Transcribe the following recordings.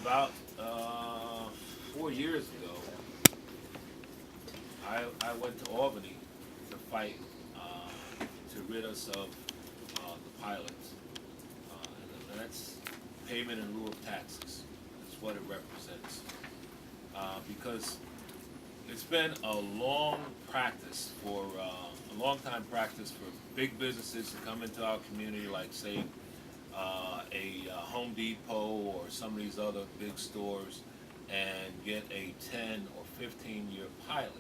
About 4 years ago, I went to Albany to fight to rid us of the pilots. And that's payment in lieu of taxes. That's what it represents. Because it's been a long practice for a long time practice for big businesses to come into our community, like say a Home Depot or some of these other big stores, and get a 10 or 15-year pilot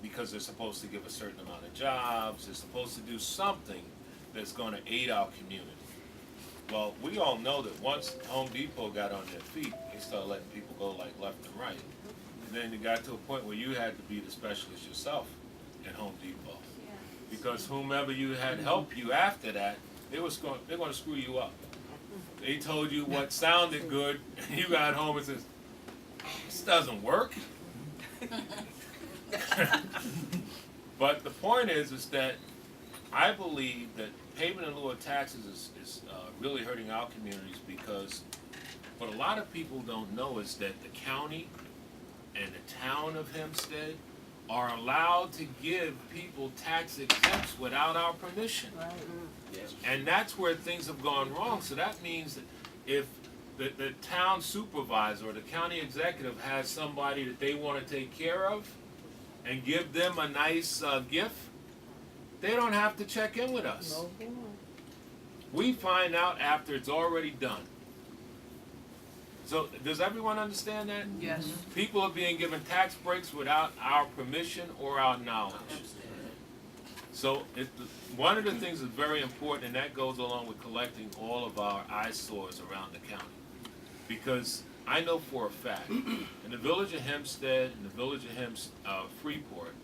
because they're supposed to give a certain amount of jobs. They're supposed to do something that's going to aid our community. Well, we all know that once Home Depot got on their feet, they started letting people go like left and right. And then you got to a point where you had to be the specialist yourself at Home Depot. Because whomever you had help you after that, they're going to screw you up. They told you what sounded good, and you got home and says, this doesn't work. But the point is that I believe that payment in lieu of taxes is really hurting our communities, because what a lot of people don't know is that the county and the town of Hempstead are allowed to give people tax exempts without our permission. Right. Yes. And that's where things have gone wrong. So that means that if the town supervisor or the county executive has somebody that they want to take care of and give them a nice gift, they don't have to check in with us. No. We find out after it's already done. So does everyone understand that? Yes. People are being given tax breaks without our permission or our knowledge. So one of the things that's very important, and that goes along with collecting all of our eyesores around the county. Because I know for a fact, in the village of Hempstead, in the village of Freeport,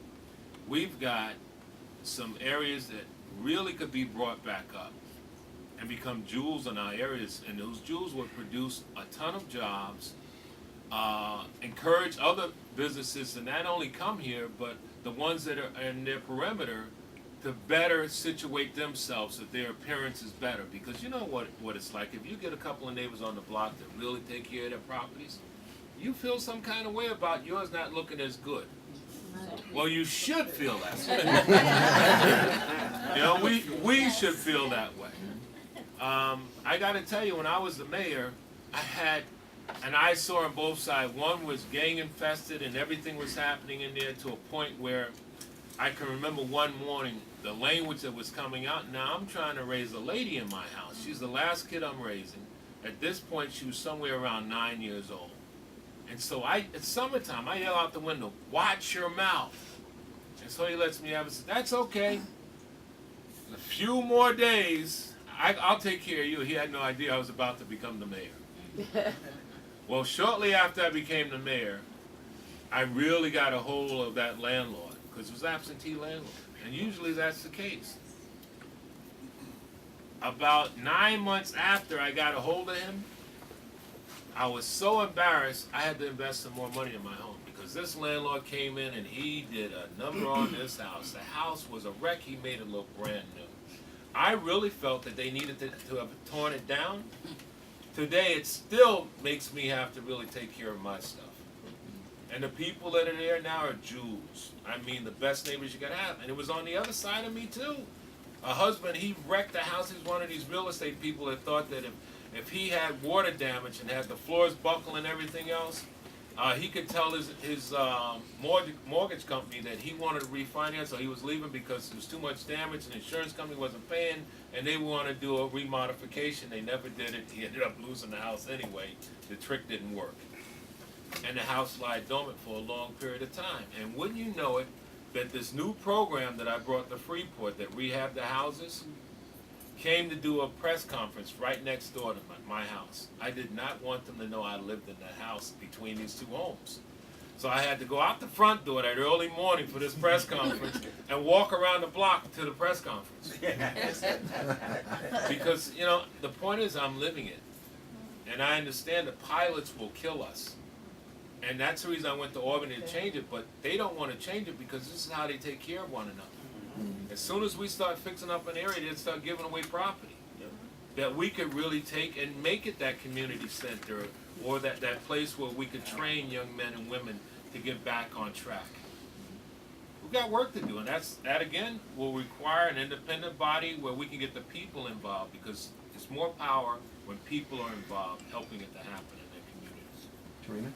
we've got some areas that really could be brought back up and become jewels in our areas, and those jewels would produce a ton of jobs, encourage other businesses to not only come here, but the ones that are in their perimeter to better situate themselves so their appearance is better. Because you know what it's like. If you get a couple of neighbors on the block that really take care of their properties, you feel some kind of way about yours not looking as good. Well, you should feel that way. You know, we should feel that way. I got to tell you, when I was the mayor, I had an eyesore on both sides. One was gang infested and everything was happening in there to a point where I can remember one morning the language that was coming out. Now I'm trying to raise a lady in my house. She's the last kid I'm raising. At this point, she was somewhere around 9 years old. And so it's summertime. I yell out the window, "Watch your mouth." And so he lets me have it. That's okay. In a few more days, I'll take care of you. He had no idea I was about to become the mayor. Well, shortly after I became the mayor, I really got a hold of that landlord, because it was absentee landlord. And usually that's the case. About 9 months after I got a hold of him, I was so embarrassed I had to invest some more money in my home, because this landlord came in and he did a number on this house. The house was a wreck. He made it look brand new. I really felt that they needed to have torn it down. Today, it still makes me have to really take care of my stuff. And the people that are there now are Jews. I mean, the best neighbors you could have. And it was on the other side of me, too. A husband, he wrecked the house. He's one of these real estate people that thought that if he had water damage and had the floors buckle and everything else, he could tell his mortgage company that he wanted to refinance, or he was leaving because there was too much damage and the insurance company wasn't paying, and they wanted to do a remodification. They never did it. He ended up losing the house anyway. The trick didn't work. And the house lied dormant for a long period of time. And wouldn't you know it, that this new program that I brought to Freeport that rehabbed the houses came to do a press conference right next door to my house. I did not want them to know I lived in the house between these two homes. So I had to go out the front door that early morning for this press conference and walk around the block to the press conference. Because, you know, the point is I'm living it. And I understand the pilots will kill us. And that's the reason I went to Albany to change it, but they don't want to change it because this is how they take care of one another. As soon as we start fixing up an area, they start giving away property. that we could really take and make it that community center, or that place where we could train young men and women to get back on track. We've got work to do, and that again will require an independent body where we can get the people involved, because it's more power when people are involved helping it to happen in their communities. Tarina?